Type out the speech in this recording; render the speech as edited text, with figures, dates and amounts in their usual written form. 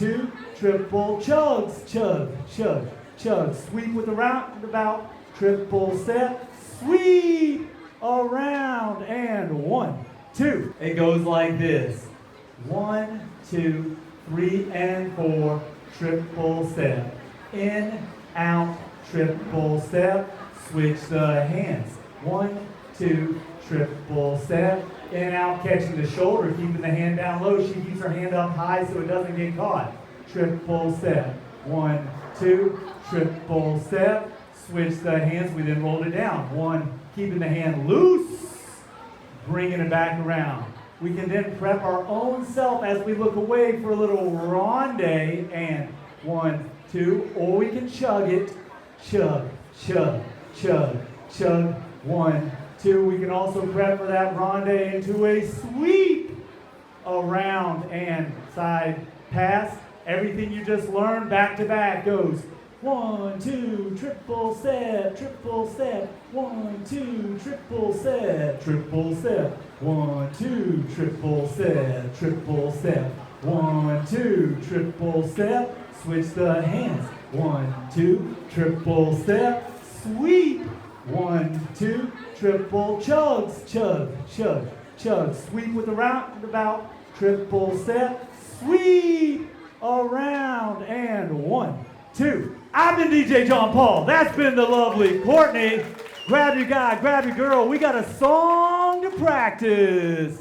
2, triple chugs, chug, chug, chug. Sweep with the roundabout, triple step, sweep around, and 1, 2. It goes like this. 1, 2, 3, and 4, triple step. In, out, triple step, switch the hands. 1, 2, triple step. In, out, catching the shoulder, keeping the hand down low. She keeps her hand up high so it doesn't get caught. Triple step. 1, 2, triple step. Switch the hands. We then rolled it down. 1, keeping the hand loose, bringing it back around. We can then prep our own self as we look away for a little ronde. And 1, 2, or we can chug it. Chug, chug, chug, chug. 1, 2. We can also prep for that ronde into a sweep around and side pass. Everything you just learned back to back goes 1, 2, triple step, triple step. 1, 2, triple step, triple step. 1, 2, triple step, triple step. 1, 2, triple step. Switch the hands. 1, 2, triple step, sweep. 1, 2, triple chugs, chug, chug, chug. Sweep with the roundabout, triple step, sweep around, and 1, 2. I've been DJ John Paul. That's been the lovely Kortnee. Grab your guy, grab your girl. We got a song to practice.